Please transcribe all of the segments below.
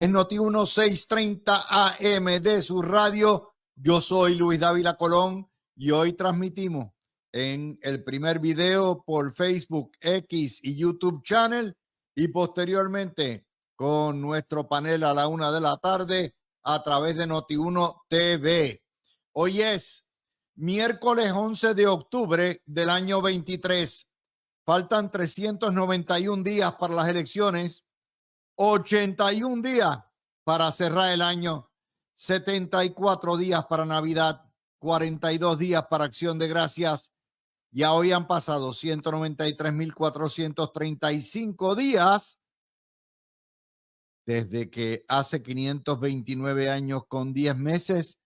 Es Noti1 630 AM de su radio. Yo soy Luis Dávila Colón y hoy transmitimos en el primer video por Facebook, X y YouTube Channel y posteriormente con nuestro panel a la 1 de la tarde a través de Noti1 TV. Hoy es miércoles 11 de octubre del año 23. Faltan 391 días para las elecciones. 81 días para cerrar el año, 74 días para Navidad, 42 días para Acción de Gracias. Ya hoy han pasado 193.435 días desde que hace 529 años con 10 meses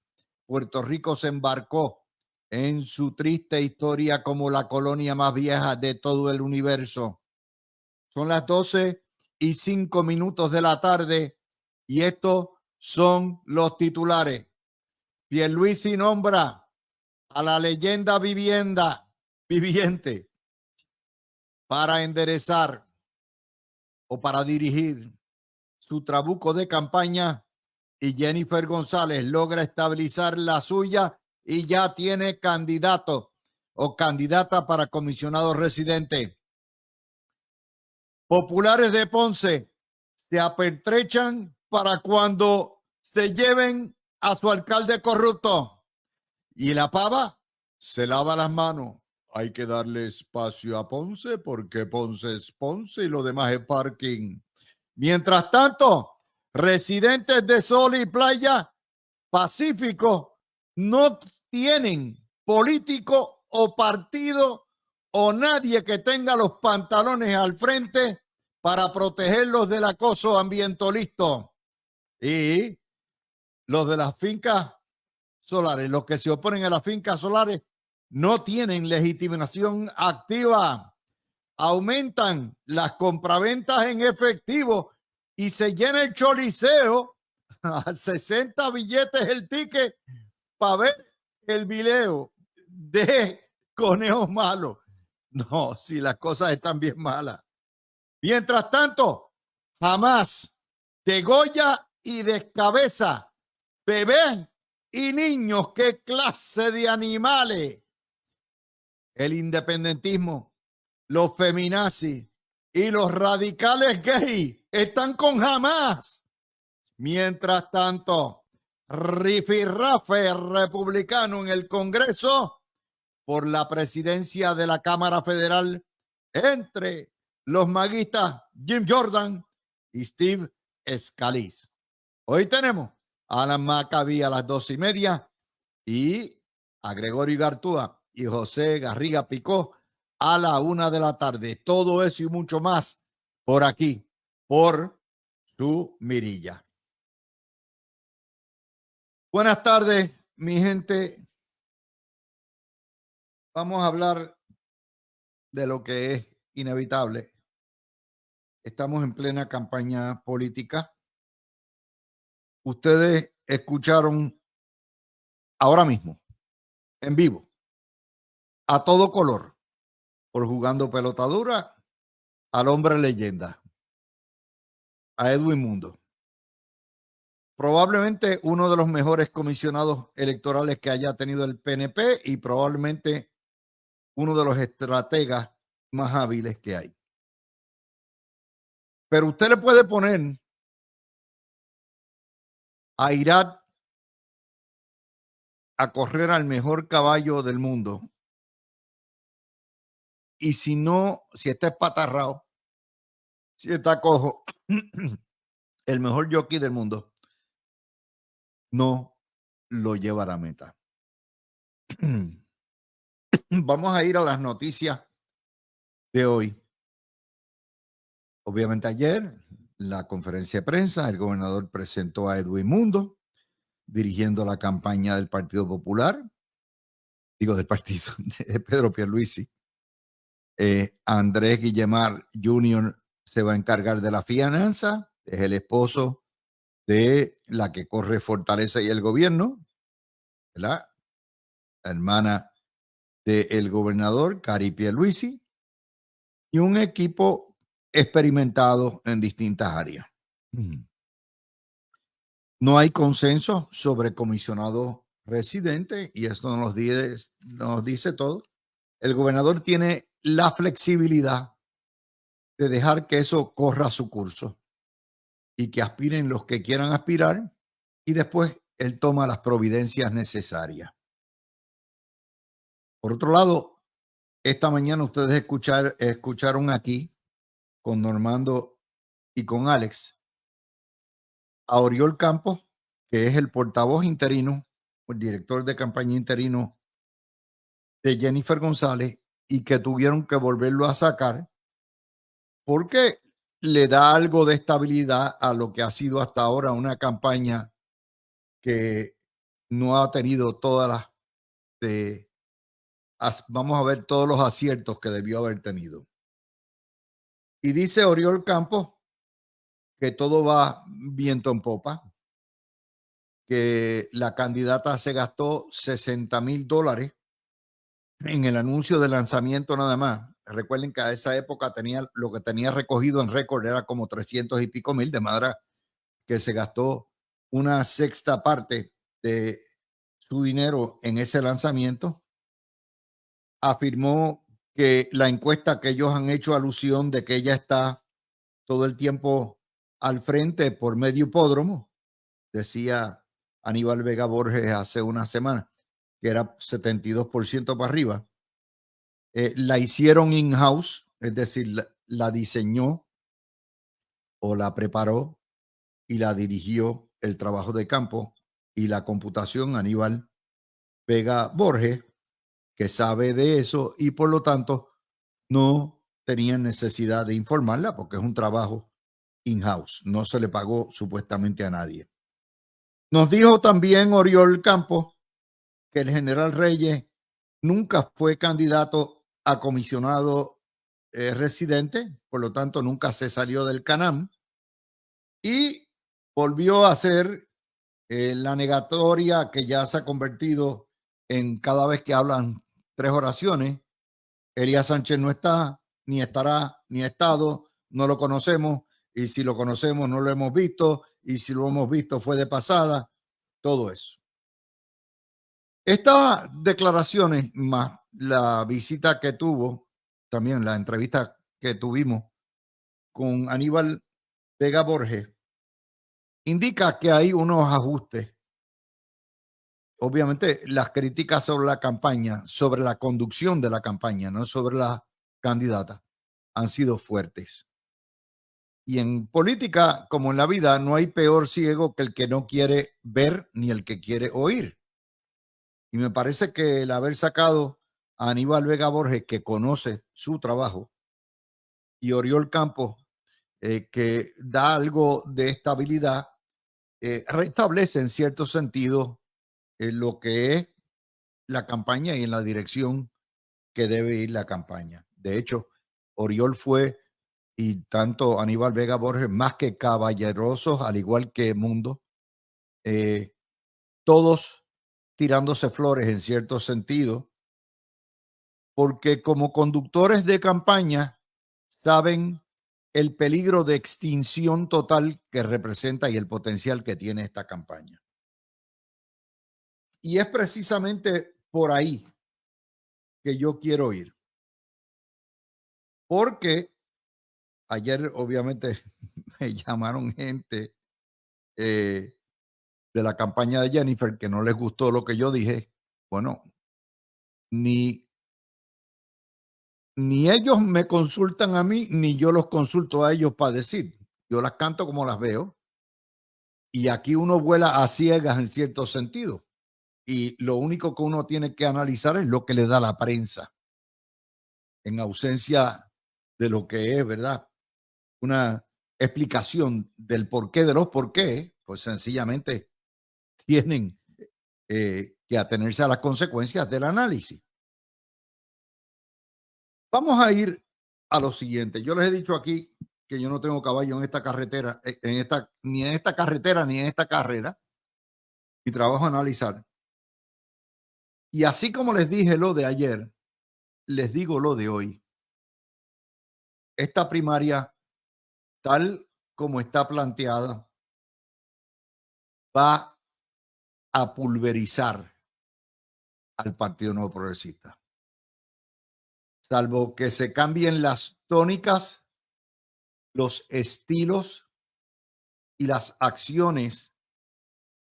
Puerto Rico se embarcó en su triste historia como la colonia más vieja de todo el universo. Son las 12:05 de la tarde y estos son los titulares. Pierluisi nombra a la leyenda viviente para enderezar o para dirigir su trabuco de campaña y Jennifer González logra estabilizar la suya y ya tiene candidato o candidata para comisionado residente. Populares de Ponce se apertrechan para cuando se lleven a su alcalde corrupto. Y la pava se lava las manos. Hay que darle espacio a Ponce porque Ponce es Ponce y lo demás es parking. Mientras tanto, residentes de Sol y Playa Pacífico no tienen político o partido o nadie que tenga los pantalones al frente para protegerlos del acoso ambientalista. Y los de las fincas solares, los que se oponen a las fincas solares, no tienen legitimación activa. Aumentan las compraventas en efectivo y se llena el choliseo a 60 billetes el ticket para ver el video de Conejos Malos. No, si las cosas están bien malas. Mientras tanto, jamás degolla y descabeza bebés y niños. ¿Qué clase de animales? El independentismo, los feminazis y los radicales gay están con jamás. Mientras tanto, rifirrafe republicano en el Congreso por la presidencia de la Cámara Federal entre los maguistas Jim Jordan y Steve Scalise. Hoy tenemos a Alan Maccabi a las 12:30 y a Gregorio Gartúa y José Garriga Picó a la 1 de la tarde. Todo eso y mucho más por aquí, por su mirilla. Buenas tardes, mi gente. Vamos a hablar de lo que es inevitable. Estamos en plena campaña política. Ustedes escucharon ahora mismo, en vivo, a todo color, por Jugando Pelota Dura, al hombre leyenda, a Edwin Mundo. Probablemente uno de los mejores comisionados electorales que haya tenido el PNP y probablemente uno de los estrategas más hábiles que hay. Pero usted le puede poner a Irak a correr al mejor caballo del mundo. Y si está espatarrado, si está cojo, el mejor jockey del mundo no lo lleva a la meta. Vamos a ir a las noticias de hoy. Obviamente ayer, la conferencia de prensa, el gobernador presentó a Edwin Mundo, dirigiendo la campaña del Partido Popular, del partido de Pedro Pierluisi. Andrés Guillemar Jr. se va a encargar de la finanza, es el esposo de la que corre Fortaleza y el gobierno, ¿verdad? La hermana del gobernador, Cari Pierluisi, y un equipo experimentado en distintas áreas. No hay consenso sobre comisionado residente y esto nos dice todo. El gobernador tiene la flexibilidad de dejar que eso corra su curso y que aspiren los que quieran aspirar y después él toma las providencias necesarias. Por otro lado, esta mañana ustedes escucharon aquí con Normando y con Alex a Oriol Campos, que es el portavoz interino, el director de campaña interino de Jennifer González, y que tuvieron que volverlo a sacar porque le da algo de estabilidad a lo que ha sido hasta ahora una campaña que no ha tenido todas las vamos a ver todos los aciertos que debió haber tenido. Y dice Oriol Campos que todo va viento en popa, que la candidata se gastó $60,000 en el anuncio de lanzamiento nada más. Recuerden que a esa época lo que tenía recogido en récord era como 300 y pico mil, de manera que se gastó una sexta parte de su dinero en ese lanzamiento. Afirmó que la encuesta que ellos han hecho alusión de que ella está todo el tiempo al frente por medio hipódromo, decía Aníbal Vega Borges hace una semana, que era 72% para arriba. La hicieron in-house, es decir, la diseñó o la preparó y la dirigió el trabajo de campo y la computación Aníbal Vega Borges, que sabe de eso y por lo tanto no tenían necesidad de informarla porque es un trabajo in-house, no se le pagó supuestamente a nadie. Nos dijo también Oriol Campos que el general Reyes nunca fue candidato a comisionado residente, por lo tanto nunca se salió del CANAM y volvió a hacer la negatoria que ya se ha convertido en cada vez que hablan 3 oraciones. Elías Sánchez no está, ni estará, ni ha estado, no lo conocemos, y si lo conocemos no lo hemos visto, y si lo hemos visto fue de pasada, todo eso. Estas declaraciones más la visita que tuvo, también la entrevista que tuvimos con Aníbal Vega Borges, indica que hay unos ajustes. Obviamente las críticas sobre la campaña, sobre la conducción de la campaña, no sobre la candidata, han sido fuertes. Y en política, como en la vida, no hay peor ciego que el que no quiere ver ni el que quiere oír. Y me parece que el haber sacado a Aníbal Vega Borges, que conoce su trabajo, y Oriol Campos, que da algo de estabilidad, restablece en cierto sentido lo que es la campaña y en la dirección que debe ir la campaña. De hecho, Oriol fue, y tanto Aníbal Vega Borges, más que caballerosos, al igual que Mundo, todos tirándose flores en cierto sentido, porque como conductores de campaña saben el peligro de extinción total que representa y el potencial que tiene esta campaña. Y es precisamente por ahí que yo quiero ir. Porque ayer, obviamente, me llamaron gente de la campaña de Jennifer que no les gustó lo que yo dije. Bueno, ni ellos me consultan a mí, ni yo los consulto a ellos para decir. Yo las canto como las veo. Y aquí uno vuela a ciegas en cierto sentido. Y lo único que uno tiene que analizar es lo que le da la prensa, en ausencia de lo que es, ¿verdad? Una explicación del porqué de los por qué, pues sencillamente tienen que atenerse a las consecuencias del análisis. Vamos a ir a lo siguiente. Yo les he dicho aquí que yo no tengo caballo en esta carretera, ni en esta carretera, ni en esta carrera. Mi trabajo es analizar. Y así como les dije lo de ayer, les digo lo de hoy. Esta primaria, tal como está planteada, va a pulverizar al Partido Nuevo Progresista. Salvo que se cambien las tónicas, los estilos y las acciones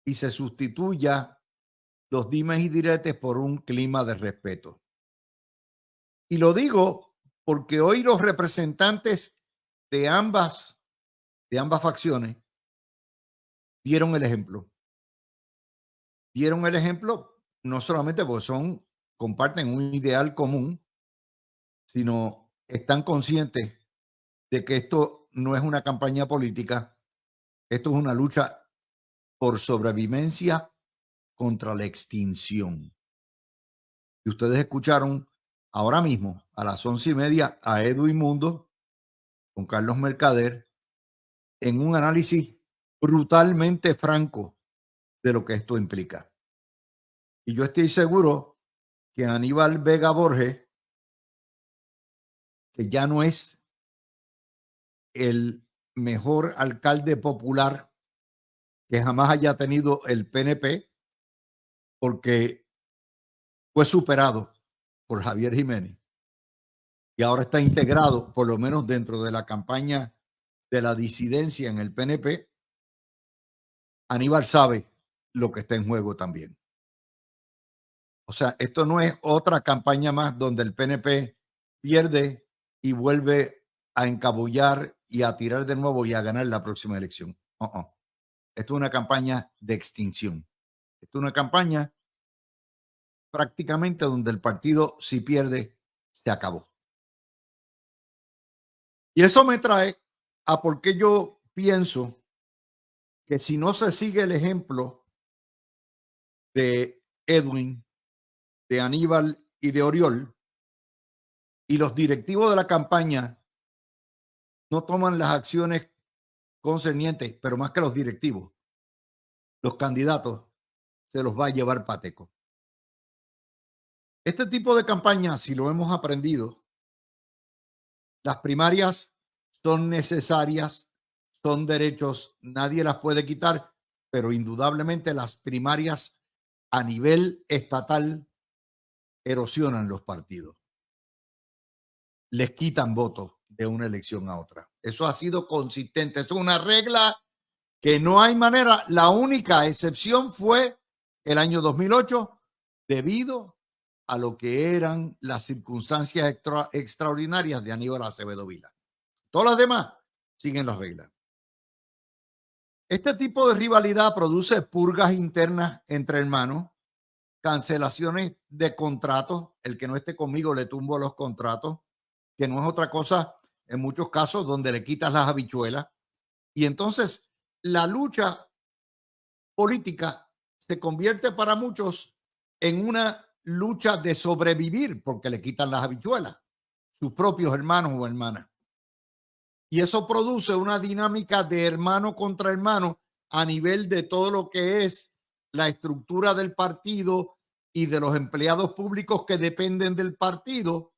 y se sustituya los dimes y diretes por un clima de respeto. Y lo digo porque hoy los representantes de ambas facciones dieron el ejemplo. Dieron el ejemplo no solamente porque comparten un ideal común, sino están conscientes de que esto no es una campaña política, esto es una lucha por sobrevivencia contra la extinción. Y ustedes escucharon ahora mismo a las 11:30 a Edwin Mundo con Carlos Mercader en un análisis brutalmente franco de lo que esto implica. Y yo estoy seguro que Aníbal Vega Borges, que ya no es el mejor alcalde popular que jamás haya tenido el PNP, porque fue superado por Javier Jiménez y ahora está integrado, por lo menos dentro de la campaña de la disidencia en el PNP. Aníbal sabe lo que está en juego también. O sea, esto no es otra campaña más donde el PNP pierde y vuelve a encabullar y a tirar de nuevo y a ganar la próxima elección. Esto es una campaña de extinción. Esto es una campaña prácticamente donde el partido, si pierde, se acabó. Y eso me trae a por qué yo pienso que si no se sigue el ejemplo de Edwin, de Aníbal y de Oriol, y los directivos de la campaña no toman las acciones concernientes, pero más que los directivos, los candidatos se los va a llevar pateco. Este tipo de campaña, si lo hemos aprendido, las primarias son necesarias, son derechos, nadie las puede quitar, pero indudablemente las primarias a nivel estatal erosionan los partidos. Les quitan votos de una elección a otra. Eso ha sido consistente. Eso es una regla que no hay manera. La única excepción fue el año 2008 debido a lo que eran las circunstancias extraordinarias de Aníbal Acevedo Vila. Todas las demás siguen las reglas. Este tipo de rivalidad produce purgas internas entre hermanos, cancelaciones de contratos. El que no esté conmigo le tumbo los contratos, que no es otra cosa en muchos casos donde le quitas las habichuelas. Y entonces la lucha política se convierte para muchos en una lucha de sobrevivir porque le quitan las habichuelas, sus propios hermanos o hermanas. Y eso produce una dinámica de hermano contra hermano a nivel de todo lo que es la estructura del partido y de los empleados públicos que dependen del partido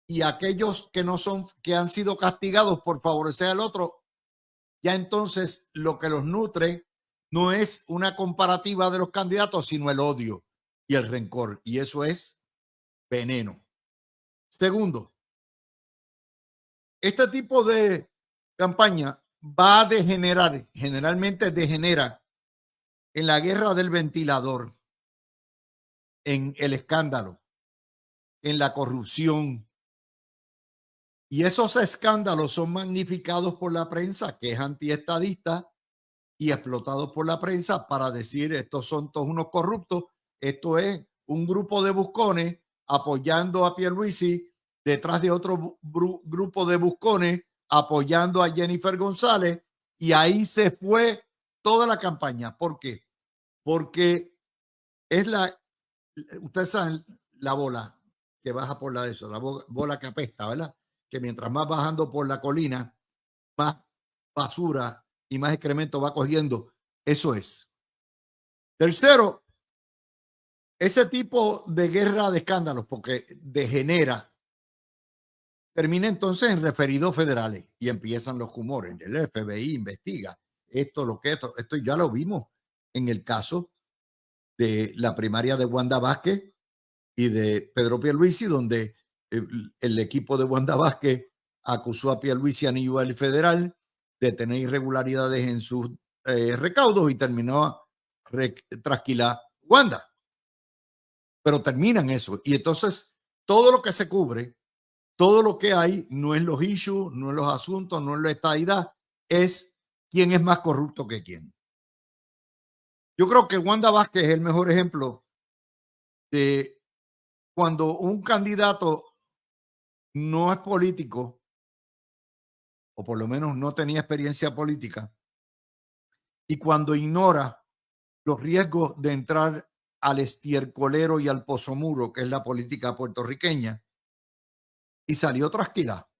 y aquellos que no son, que han sido castigados por favorecer al otro. Ya entonces lo que los nutre no es una comparativa de los candidatos, sino el odio y el rencor. Y eso es veneno. Segundo, este tipo de campaña va a degenerar, generalmente degenera en la guerra del ventilador, en el escándalo, en la corrupción. Y esos escándalos son magnificados por la prensa, que es antiestadista, y explotados por la prensa para decir estos son todos unos corruptos. Esto es un grupo de buscones apoyando a Pierluisi detrás de otro grupo de buscones apoyando a Jennifer González, y ahí se fue toda la campaña. ¿Por qué? Porque es ustedes saben, la bola que baja por la bola que apesta, ¿verdad? Que mientras más bajando por la colina, más basura y más excremento va cogiendo. Eso es. Tercero, ese tipo de guerra de escándalos, porque degenera, termina entonces en referidos federales y empiezan los rumores. El FBI investiga esto ya lo vimos en el caso de la primaria de Wanda Vázquez y de Pedro Pierluisi, donde el equipo de Wanda Vázquez acusó a Pierluisi a nivel federal de tener irregularidades en sus recaudos y terminó trasquilar Wanda. Pero terminan eso. Y entonces todo lo que se cubre, todo lo que hay, no es los issues, no es los asuntos, no es la estadidad, es quién es más corrupto que quién. Yo creo que Wanda Vázquez es el mejor ejemplo de cuando un candidato no es político, o por lo menos no tenía experiencia política, y cuando ignora los riesgos de entrar al estiercolero y al pozomuro, que es la política puertorriqueña, y salió trasquilada.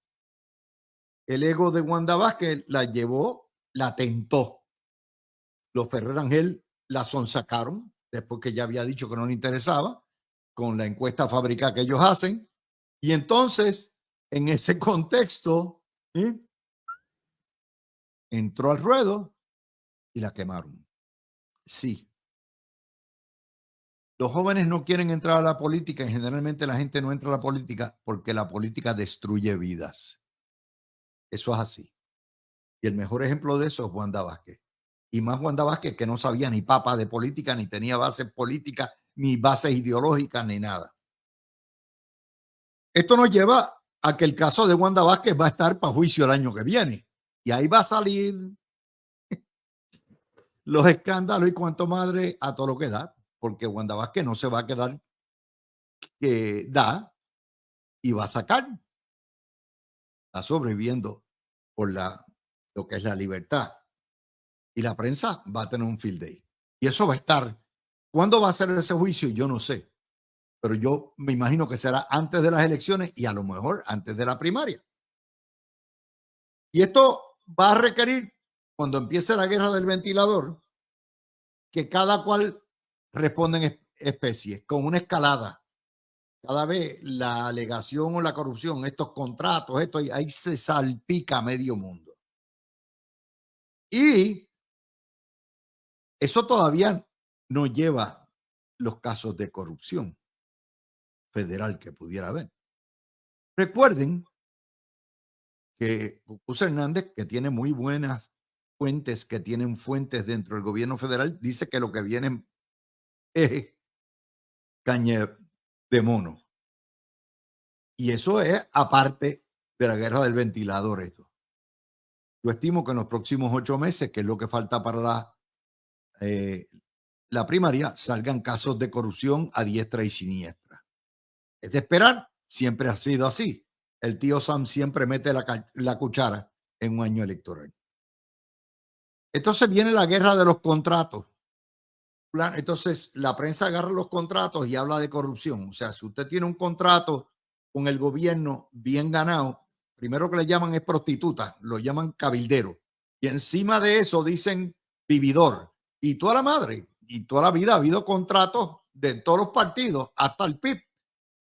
El ego de Wanda Vázquez la llevó, la tentó. Los Ferrer Ángel la sonsacaron después que ya había dicho que no le interesaba, con la encuesta fábrica que ellos hacen. Y entonces, en ese contexto, entró al ruedo y la quemaron. Sí. Los jóvenes no quieren entrar a la política y generalmente la gente no entra a la política porque la política destruye vidas. Eso es así. Y el mejor ejemplo de eso es Wanda Vázquez. Y más Wanda Vázquez, que no sabía ni papa de política, ni tenía bases políticas, ni bases ideológicas, ni nada. Esto nos lleva a que el caso de Wanda Vázquez va a estar para juicio el año que viene. Y ahí va a salir los escándalos y cuanto madre a todo lo que da, porque Wanda Vázquez no se va a quedar que da y va a sacar. Está sobreviviendo por lo que es la libertad. Y la prensa va a tener un field day. Y eso va a estar. ¿Cuándo va a ser ese juicio? Yo no sé. Pero yo me imagino que será antes de las elecciones y a lo mejor antes de la primaria. Y esto va a requerir, cuando empiece la guerra del ventilador, que cada cual responda en especie, con una escalada. Cada vez la alegación o la corrupción, estos contratos, ahí se salpica a medio mundo. Y eso todavía no lleva los casos de corrupción federal que pudiera haber. Recuerden que José Hernández, que tiene muy buenas fuentes, que tienen fuentes dentro del gobierno federal, dice que lo que viene es caña de mono. Y eso es aparte de la guerra del ventilador. Esto. Yo estimo que en los próximos 8 meses, que es lo que falta para la primaria, salgan casos de corrupción a diestra y siniestra. Es de esperar, siempre ha sido así. El tío Sam siempre mete la cuchara en un año electoral. Entonces viene la guerra de los contratos. Entonces la prensa agarra los contratos y habla de corrupción. O sea, si usted tiene un contrato con el gobierno bien ganado, primero que le llaman es prostituta, lo llaman cabildero. Y encima de eso dicen vividor. Y toda la madre, y toda la vida ha habido contratos de todos los partidos, hasta el PIB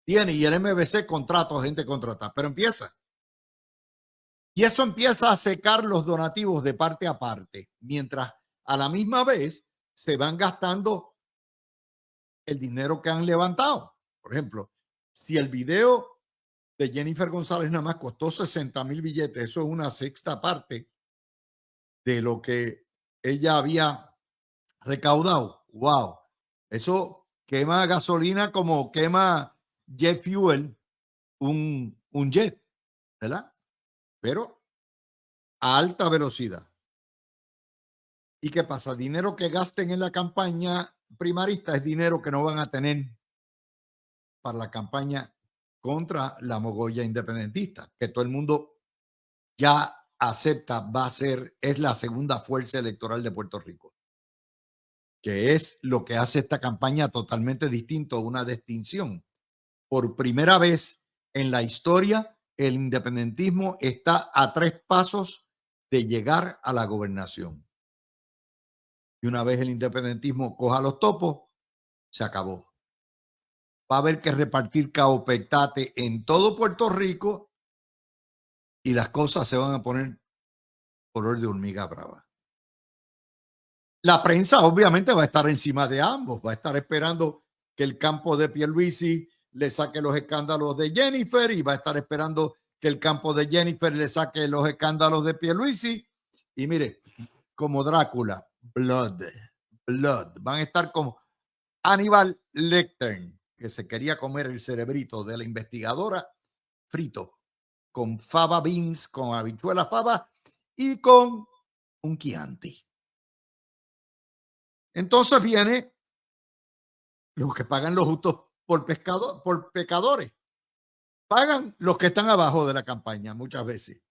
tiene, y el MBC contratos, gente contratada. Pero empieza. Y eso empieza a secar los donativos de parte a parte, mientras a la misma vez se van gastando el dinero que han levantado. Por ejemplo, si el video de Jennifer González nada más costó 60,000 billetes, eso es una sexta parte de lo que ella había recaudado. ¡Wow! Eso quema gasolina como quema jet fuel un jet, ¿verdad? Pero a alta velocidad. ¿Y qué pasa? Dinero que gasten en la campaña primarista es dinero que no van a tener para la campaña contra la mogolla independentista, que todo el mundo ya acepta va a ser, es la segunda fuerza electoral de Puerto Rico, que es lo que hace esta campaña totalmente distinto, una distinción. Por primera vez en la historia, el independentismo está a 3 pasos de llegar a la gobernación. Y una vez el independentismo coja los topos, se acabó. Va a haber que repartir caopetate en todo Puerto Rico y las cosas se van a poner color de hormiga brava. La prensa obviamente va a estar encima de ambos, va a estar esperando que el campo de Pierluisi le saque los escándalos de Jennifer y va a estar esperando que el campo de Jennifer le saque los escándalos de Pierluisi. Y mire, como Drácula, blood, blood, van a estar como Hannibal Lecter, que se quería comer el cerebrito de la investigadora frito con fava beans, con habichuela fava y con un Chianti. Entonces viene los que pagan los justos por pecadores. Pagan los que están abajo de la campaña muchas veces.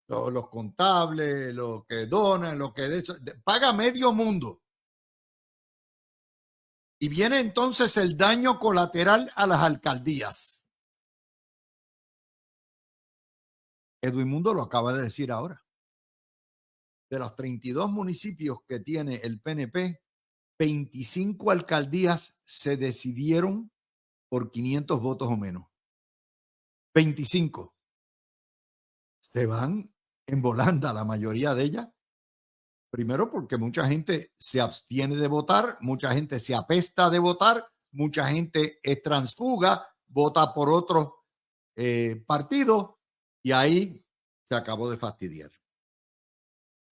Los contables, los que donan, los que paga medio mundo. Y viene entonces el daño colateral a las alcaldías. Edwin Mundo lo acaba de decir ahora. De los 32 municipios que tiene el PNP, 25 alcaldías se decidieron por 500 votos o menos. 25. Se van en volanda la mayoría de ellas. Primero porque mucha gente se abstiene de votar, mucha gente se apesta de votar, mucha gente es transfuga, vota por otros partidos y ahí se acabó de fastidiar.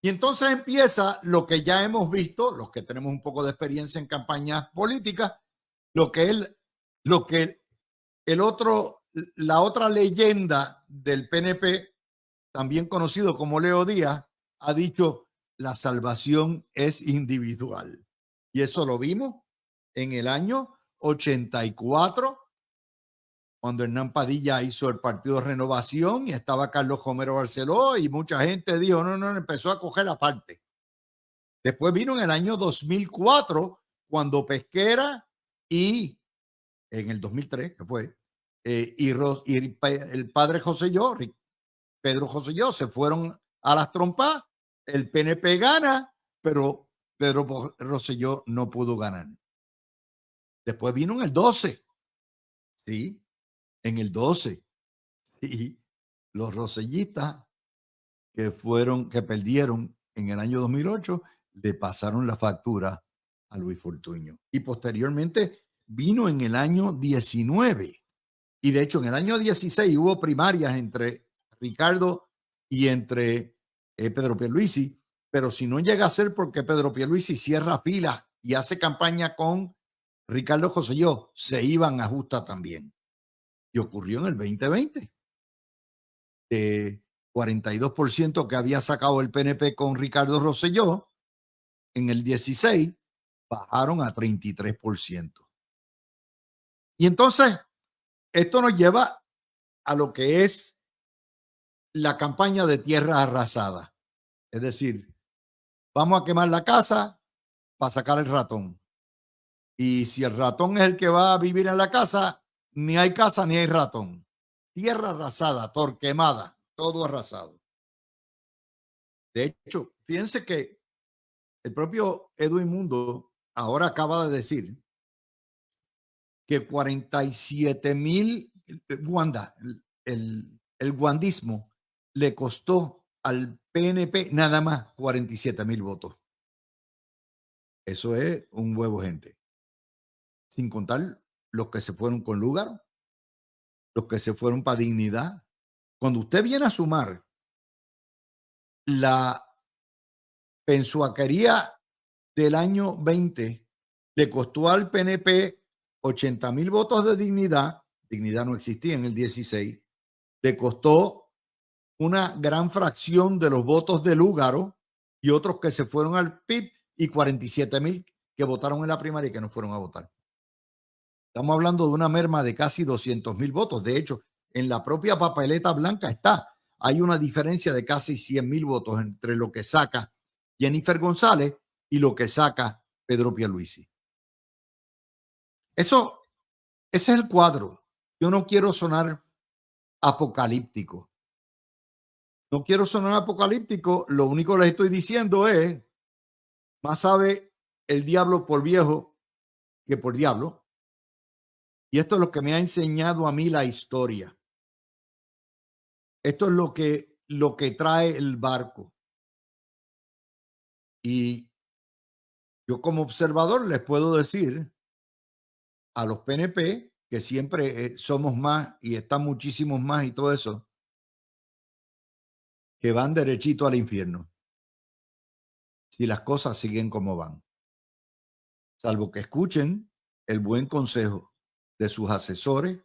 Y entonces empieza lo que ya hemos visto, los que tenemos un poco de experiencia en campañas políticas, lo que la otra leyenda del PNP, también conocido como Leo Díaz, ha dicho: la salvación es individual. Y eso lo vimos en el año 84, cuando Hernán Padilla hizo el Partido Renovación y estaba Carlos Romero Barceló y mucha gente dijo, no, empezó a coger aparte. Después vino en el año 2004, cuando Pesquera y en el 2003, que fue, y el padre Joselló, Pedro Joselló, se fueron a las trompas, el PNP gana, pero Pedro Rosselló no pudo ganar. Después vino en el 12, ¿sí? En el 12, sí. Los rosellistas que perdieron en el año 2008, le pasaron la factura a Luis Fortuño. Y posteriormente vino en el año 19. Y de hecho, en el año 16 hubo primarias entre Ricardo y entre Pedro Pierluisi, pero si no llega a ser porque Pedro Pierluisi cierra filas y hace campaña con Ricardo Joselló, se iban a justa también. Y ocurrió en el 2020. 42% que había sacado el PNP con Ricardo Rosselló, en el 16 bajaron a 33%. Y entonces, esto nos lleva a lo que es la campaña de tierra arrasada. Es decir, vamos a quemar la casa para sacar el ratón. Y si el ratón es el que va a vivir en la casa, ni hay casa ni hay ratón. Tierra arrasada, torquemada, todo arrasado. De hecho, fíjense que el propio Edwin Mundo ahora acaba de decir que 47,000 Wanda, el guandismo le costó al PNP nada más 47,000 votos. Eso es un huevo, gente. Sin contar los que se fueron con lugar, los que se fueron para dignidad. Cuando usted viene a sumar la pensuaquería del año 20, le costó al PNP 80,000 votos de dignidad. Dignidad no existía en el 16. Le costó una gran fracción de los votos de Lúgaro y otros que se fueron al PIB y 47,000 que votaron en la primaria y que no fueron a votar. Estamos hablando de una merma de casi 200,000 votos. De hecho, en la propia papeleta blanca hay una diferencia de casi 100,000 votos entre lo que saca Jennifer González y lo que saca Pedro Pierluisi. Ese es el cuadro. Yo no quiero sonar apocalíptico. No quiero sonar apocalíptico. Lo único que les estoy diciendo es, más sabe el diablo por viejo que por diablo. Y esto es lo que me ha enseñado a mí la historia. Esto es lo que trae el barco. Y Yo como observador les puedo decir a los PNP que siempre somos más y están muchísimos más y todo eso, que van derechito al infierno si las cosas siguen como van, salvo que escuchen el buen consejo de sus asesores,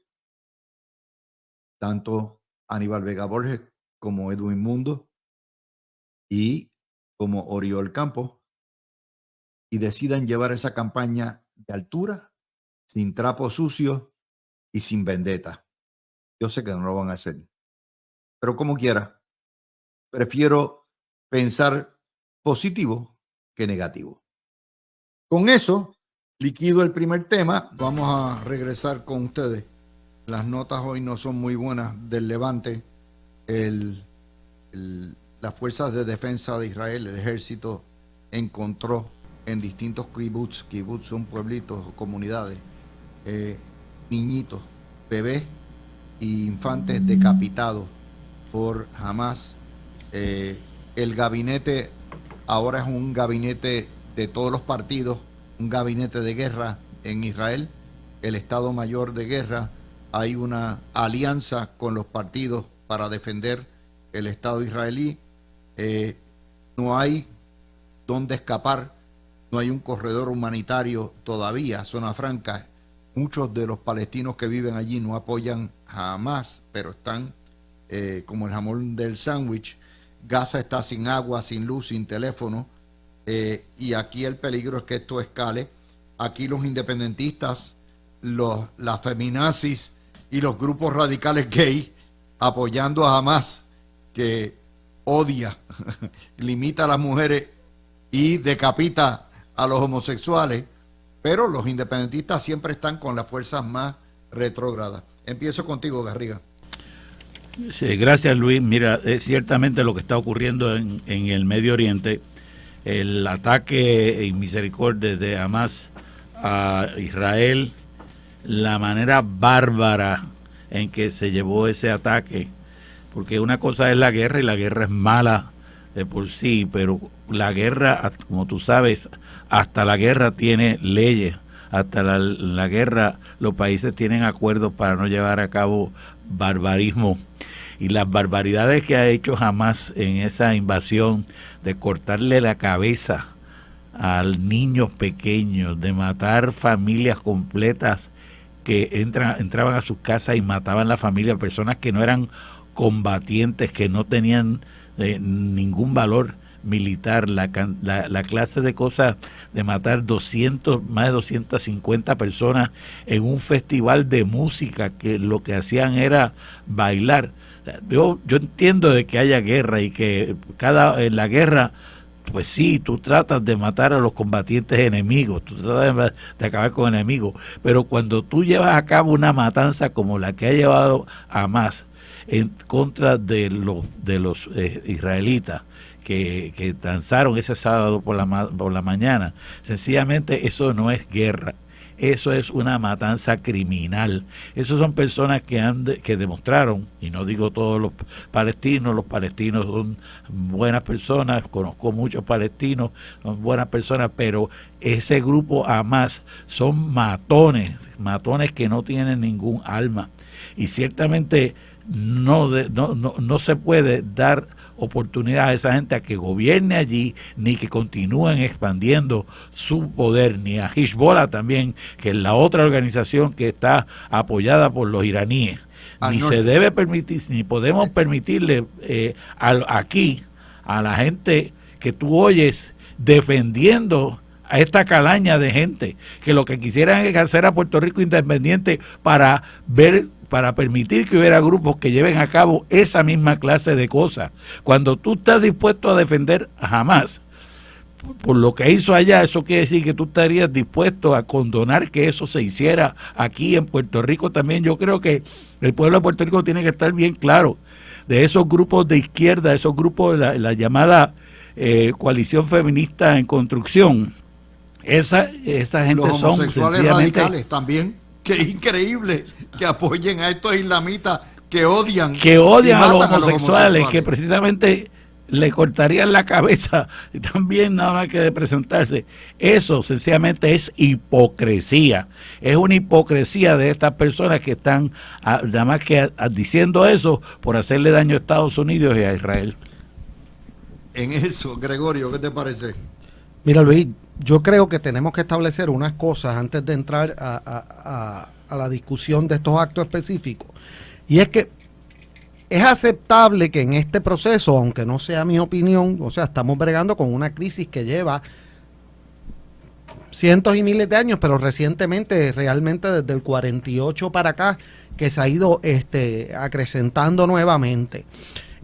tanto Aníbal Vega Borges como Edwin Mundo y como Oriol Campos, y decidan llevar esa campaña de altura, sin trapos sucios y sin vendetta. Yo sé que no lo van a hacer, pero como quiera, prefiero pensar positivo que negativo. Con eso, liquido el primer tema. Vamos a regresar con ustedes. Las notas hoy no son muy buenas del Levante. Las fuerzas de defensa de Israel, el ejército, encontró en distintos kibbutz son pueblitos o comunidades, niñitos, bebés e infantes decapitados por Hamas. El gabinete ahora es un gabinete de todos los partidos, un gabinete de guerra en Israel, el Estado Mayor de Guerra. Hay una alianza con los partidos para defender el Estado israelí. No hay dónde escapar, no hay un corredor humanitario todavía, zona franca. Muchos de los palestinos que viven allí no apoyan a Hamas, pero están como el jamón del sándwich. Gaza está sin agua, sin luz, sin teléfono, y aquí el peligro es que esto escale. Aquí los independentistas, las feminazis y los grupos radicales gay apoyando a Hamas, que odia, limita a las mujeres y decapita a los homosexuales, pero los independentistas siempre están con las fuerzas más retrógradas. Empiezo contigo, Garriga. Sí, gracias, Luis. Mira, es ciertamente lo que está ocurriendo en el Medio Oriente, el ataque en misericordia de Hamas a Israel, la manera bárbara en que se llevó ese ataque, porque una cosa es la guerra y la guerra es mala de por sí, pero la guerra, como tú sabes, hasta la guerra tiene leyes, hasta la guerra los países tienen acuerdos para no llevar a cabo barbarismo. Y las barbaridades que ha hecho Hamas en esa invasión, de cortarle la cabeza a niños pequeños, de matar familias completas que entraban a sus casas y mataban a la familia, personas que no eran combatientes, que no tenían ningún valor militar, la clase de cosas de matar más de 250 personas en un festival de música que lo que hacían era bailar. Yo entiendo de que haya guerra y que en la guerra, pues sí, tú tratas de matar a los combatientes enemigos, tú tratas de acabar con enemigos, pero cuando tú llevas a cabo una matanza como la que ha llevado Hamas en contra de los israelitas que danzaron ese sábado por la mañana, sencillamente eso no es guerra. Eso es una matanza criminal. Esos son personas que demostraron, y no digo todos los palestinos son buenas personas, conozco muchos palestinos, son buenas personas, pero ese grupo Hamas son matones que no tienen ningún alma. Y ciertamente no se puede dar oportunidad a esa gente a que gobierne allí, ni que continúen expandiendo su poder, ni a Hezbollah también, que es la otra organización que está apoyada por los iraníes. Ni se debe permitir, ni podemos permitirle aquí a la gente que tú oyes defendiendo a esta calaña de gente que lo que quisieran es hacer a Puerto Rico independiente para permitir que hubiera grupos que lleven a cabo esa misma clase de cosas. Cuando tú estás dispuesto a defender a Hamas por lo que hizo allá, eso quiere decir que tú estarías dispuesto a condonar que eso se hiciera aquí en Puerto Rico también. Yo creo que el pueblo de Puerto Rico tiene que estar bien claro de esos grupos de izquierda, esos grupos de la llamada coalición feminista en construcción. Esa gente los son homosexuales radicales también. Qué increíble que apoyen a estos islamitas que odian a los homosexuales, que precisamente le cortarían la cabeza también nada más que de presentarse. Eso sencillamente es hipocresía. Es una hipocresía de estas personas que están nada más que diciendo eso por hacerle daño a Estados Unidos y a Israel. En eso, Gregorio, ¿qué te parece? Mira, Luis, yo creo que tenemos que establecer unas cosas antes de entrar a la discusión de estos actos específicos. Y es que es aceptable que en este proceso, aunque no sea mi opinión, o sea, estamos bregando con una crisis que lleva cientos y miles de años, pero recientemente, realmente desde el 48 para acá, que se ha ido acrecentando nuevamente.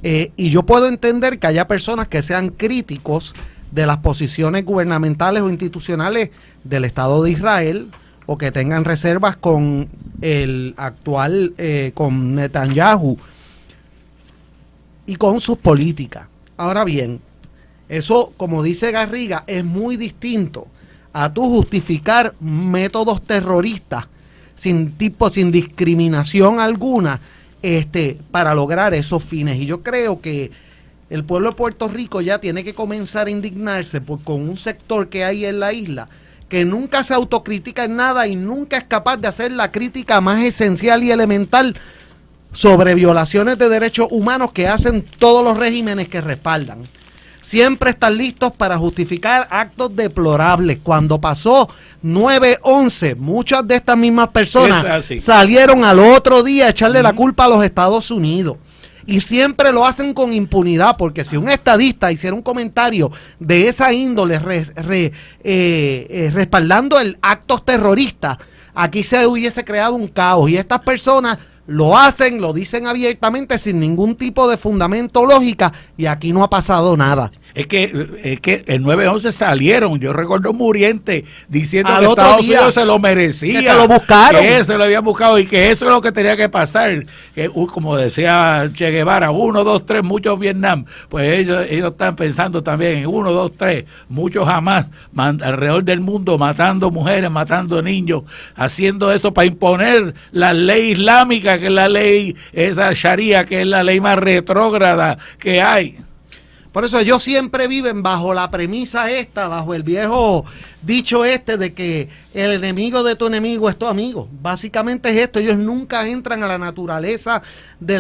Y yo puedo entender que haya personas que sean críticos de las posiciones gubernamentales o institucionales del Estado de Israel, o que tengan reservas con el actual, con Netanyahu y con sus políticas. Ahora bien, eso, como dice Garriga, es muy distinto a tú justificar métodos terroristas sin discriminación alguna, para lograr esos fines. Y yo creo que el pueblo de Puerto Rico ya tiene que comenzar a indignarse con un sector que hay en la isla que nunca se autocritica en nada y nunca es capaz de hacer la crítica más esencial y elemental sobre violaciones de derechos humanos que hacen todos los regímenes que respaldan. Siempre están listos para justificar actos deplorables. Cuando pasó 9/11, muchas de estas mismas personas salieron al otro día a echarle la culpa a los Estados Unidos. Y siempre lo hacen con impunidad, porque si un estadista hiciera un comentario de esa índole respaldando el actos terroristas, aquí se hubiese creado un caos. Y estas personas lo hacen, lo dicen abiertamente sin ningún tipo de fundamento lógica, y aquí no ha pasado nada. Es que el 9/11 salieron, yo recuerdo Muriente diciendo al que otro Estados día, Unidos se lo merecía, que se lo buscaron, que se lo habían buscado y que eso es lo que tenía que pasar, que como decía Che Guevara, 1, 2, 3, muchos Vietnam, pues ellos están pensando también en 1, 2, 3, muchos Hamas alrededor del mundo, matando mujeres, matando niños, haciendo eso para imponer la ley islámica, que es la ley, esa Sharia, que es la ley más retrógrada que hay. Por eso ellos siempre viven bajo la premisa bajo el viejo dicho de que el enemigo de tu enemigo es tu amigo. Básicamente es esto, ellos nunca entran a la naturaleza de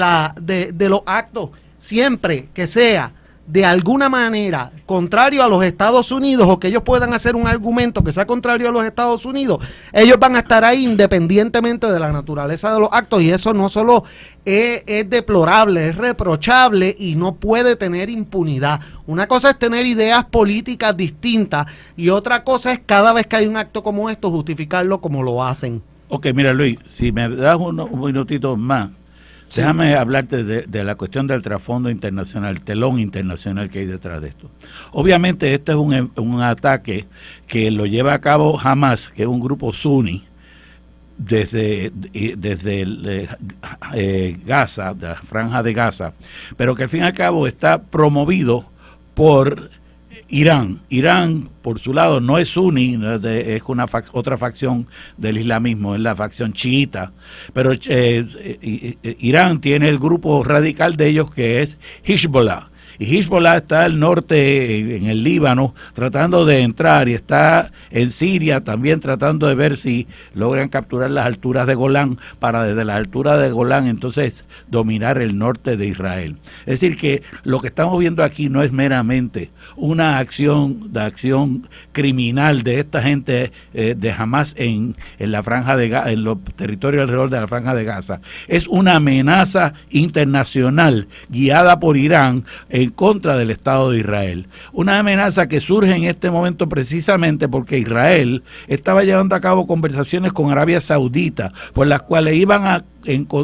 los actos. Siempre que sea de alguna manera contrario a los Estados Unidos, o que ellos puedan hacer un argumento que sea contrario a los Estados Unidos, ellos van a estar ahí independientemente de la naturaleza de los actos, y eso no solo es deplorable, es reprochable y no puede tener impunidad. Una cosa es tener ideas políticas distintas y otra cosa es cada vez que hay un acto como esto justificarlo como lo hacen. Ok, mira Luis, si me das un minutito más. Sí. Déjame hablarte de la cuestión del trasfondo internacional, telón internacional que hay detrás de esto. Obviamente este es un ataque que lo lleva a cabo Hamas, que es un grupo suní, desde Gaza, de la franja de Gaza, pero que al fin y al cabo está promovido por Irán. Irán, por su lado, no es suní, es otra facción del islamismo, es la facción chiita, pero Irán tiene el grupo radical de ellos que es Hezbollah. Y Hezbollah está al norte, en el Líbano, tratando de entrar, y está en Siria también tratando de ver si logran capturar las alturas de Golán, para desde las alturas de Golán entonces dominar el norte de Israel. Es decir, que lo que estamos viendo aquí no es meramente una acción criminal de esta gente de Hamas en la franja de Gaza, en los territorios alrededor de la franja de Gaza. Es una amenaza internacional guiada por Irán en contra del Estado de Israel. Una amenaza que surge en este momento precisamente porque Israel estaba llevando a cabo conversaciones con Arabia Saudita por las cuales iban a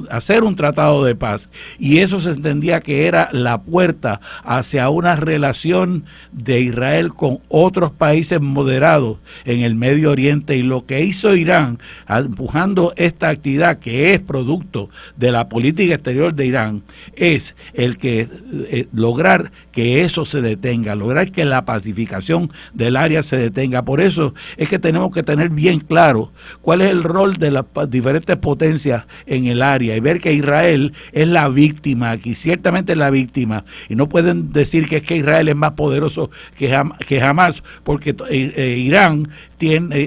hacer un tratado de paz, y eso se entendía que era la puerta hacia una relación de Israel con otros países moderados en el Medio Oriente. Y lo que hizo Irán, empujando esta actividad que es producto de la política exterior de Irán, es el que lograr que eso se detenga, lograr que la pacificación del área se detenga. Por eso es que tenemos que tener bien claro cuál es el rol de las diferentes potencias en el área y ver que Israel es la víctima aquí, ciertamente es la víctima, y no pueden decir que es que Israel es más poderoso que Hamás, porque Irán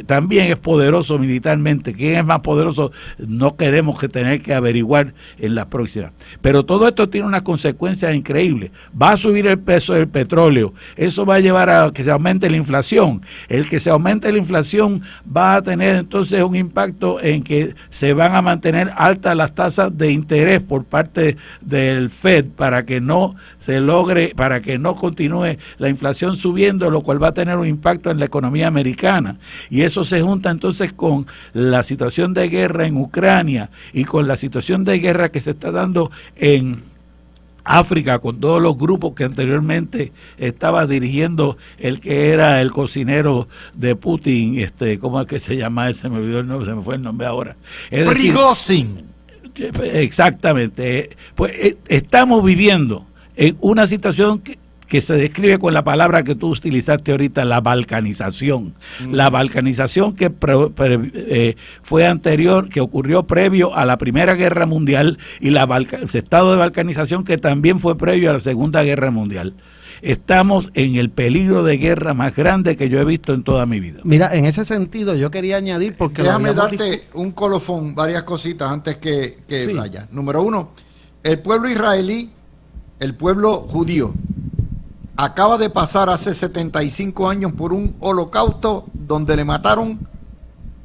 también es poderoso militarmente. ¿Quién es más poderoso? No queremos tener que averiguar en las próximas. Pero todo esto tiene unas consecuencias increíbles. Va a subir el peso del petróleo. Eso va a llevar a que se aumente la inflación. El que se aumente la inflación va a tener entonces un impacto en que se van a mantener altas las tasas de interés por parte del Fed para que no se logre, para que no continúe la inflación subiendo, lo cual va a tener un impacto en la economía americana. Y eso se junta entonces con la situación de guerra en Ucrania y con la situación de guerra que se está dando en África, con todos los grupos que anteriormente estaba dirigiendo el que era el cocinero de Putin, ¿cómo es que se llama? Se me olvidó el nombre, se me fue el nombre ahora. Prigozhin. Exactamente. Pues estamos viviendo en una situación que se describe con la palabra que tú utilizaste ahorita, la balcanización. La balcanización que fue anterior, que ocurrió previo a la Primera Guerra Mundial, y el estado de balcanización que también fue previo a la Segunda Guerra Mundial. Estamos en el peligro de guerra más grande que yo he visto en toda mi vida. Mira, en ese sentido yo quería añadir, porque déjame darte un colofón, varias cositas antes que sí. Vaya. Número uno, el pueblo israelí, el pueblo judío, acaba de pasar hace 75 años por un holocausto donde le mataron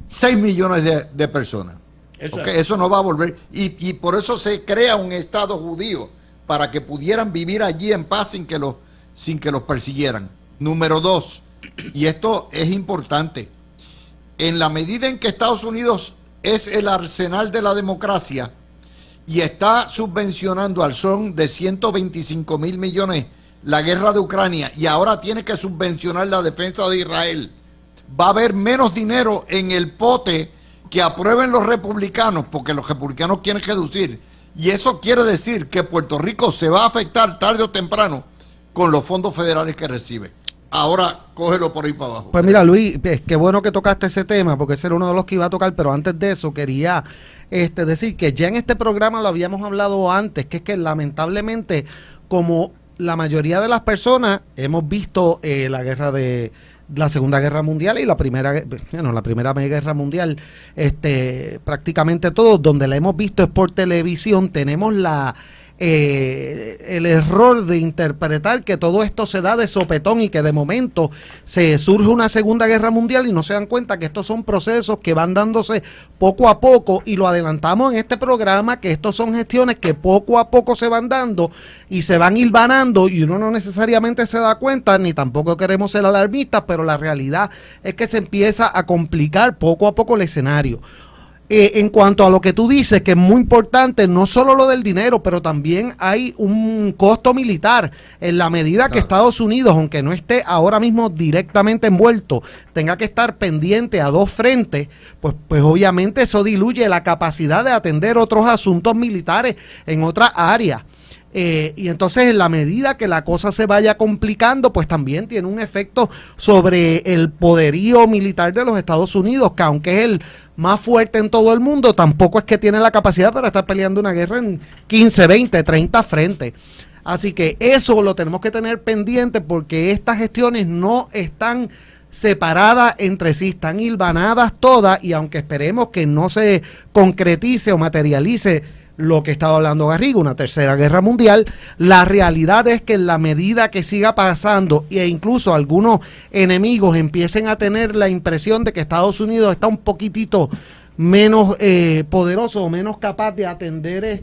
6 millones de personas. Eso no va a volver. Y por eso se crea un Estado judío, para que pudieran vivir allí en paz sin que los persiguieran. Número dos, y esto es importante, en la medida en que Estados Unidos es el arsenal de la democracia y está subvencionando al son de 125,000 millones la guerra de Ucrania, y ahora tiene que subvencionar la defensa de Israel, va a haber menos dinero en el pote que aprueben los republicanos, porque los republicanos quieren reducir, y eso quiere decir que Puerto Rico se va a afectar tarde o temprano con los fondos federales que recibe. Ahora cógelo por ahí para abajo. Pues mira, Luis, qué bueno que tocaste ese tema, porque ese era uno de los que iba a tocar, pero antes de eso quería decir que ya en este programa lo habíamos hablado antes, que es que lamentablemente, como la mayoría de las personas hemos visto la Segunda Guerra Mundial y la Primera Guerra Mundial, prácticamente todos, donde la hemos visto es por televisión, tenemos el error de interpretar que todo esto se da de sopetón y que de momento se surge una Segunda Guerra Mundial y no se dan cuenta que estos son procesos que van dándose poco a poco, y lo adelantamos en este programa, que estos son gestiones que poco a poco se van dando y se van hilvanando, y uno no necesariamente se da cuenta, ni tampoco queremos ser alarmistas, pero la realidad es que se empieza a complicar poco a poco el escenario. En cuanto a lo que tú dices, que es muy importante, no solo lo del dinero, pero también hay un costo militar. En la medida que Estados Unidos, aunque no esté ahora mismo directamente envuelto, tenga que estar pendiente a dos frentes, pues obviamente eso diluye la capacidad de atender otros asuntos militares en otras áreas. Y entonces, en la medida que la cosa se vaya complicando, pues también tiene un efecto sobre el poderío militar de los Estados Unidos, que aunque es el más fuerte en todo el mundo, tampoco es que tiene la capacidad para estar peleando una guerra en 15, 20, 30 frentes. Así que eso lo tenemos que tener pendiente, porque estas gestiones no están separadas entre sí, están hilvanadas todas, y aunque esperemos que no se concretice o materialice lo que estaba hablando Garrigo, una tercera guerra mundial, la realidad es que en la medida que siga pasando, e incluso algunos enemigos empiecen a tener la impresión de que Estados Unidos está un poquitito menos poderoso o menos capaz de atender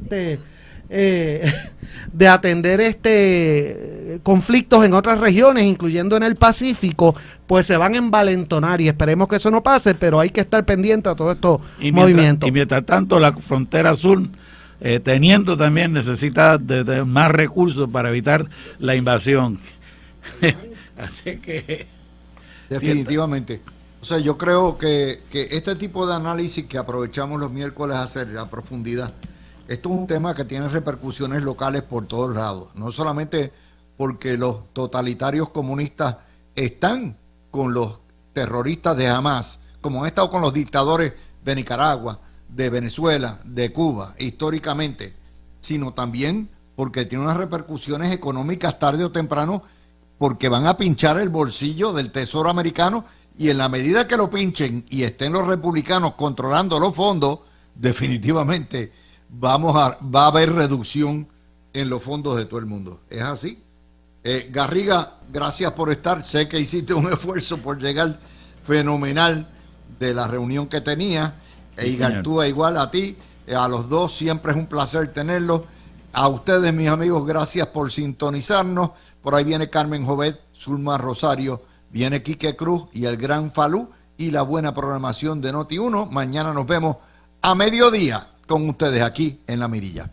conflictos en otras regiones, incluyendo en el Pacífico, pues se van a envalentonar, y esperemos que eso no pase, pero hay que estar pendiente a todos estos movimientos. Y mientras tanto, la frontera sur, teniendo también necesidad de más recursos para evitar la invasión. Así que definitivamente. O sea, yo creo que este tipo de análisis que aprovechamos los miércoles a hacer a profundidad, esto es un tema que tiene repercusiones locales por todos lados, no solamente porque los totalitarios comunistas están con los terroristas de Hamás, como han estado con los dictadores de Nicaragua, de Venezuela, de Cuba, históricamente, sino también porque tiene unas repercusiones económicas tarde o temprano, porque van a pinchar el bolsillo del Tesoro americano, y en la medida que lo pinchen y estén los republicanos controlando los fondos, definitivamente va a haber reducción en los fondos de todo el mundo. ¿Es así? Garriga, gracias por estar. Sé que hiciste un esfuerzo por llegar fenomenal de la reunión que tenía. Sí, Igartúa, igual a ti. A los dos siempre es un placer tenerlos. A ustedes, mis amigos, gracias por sintonizarnos. Por ahí viene Carmen Jovet, Zulma Rosario, viene Quique Cruz y el gran Falú y la buena programación de Noti1. Mañana nos vemos a mediodía con ustedes aquí en La Mirilla.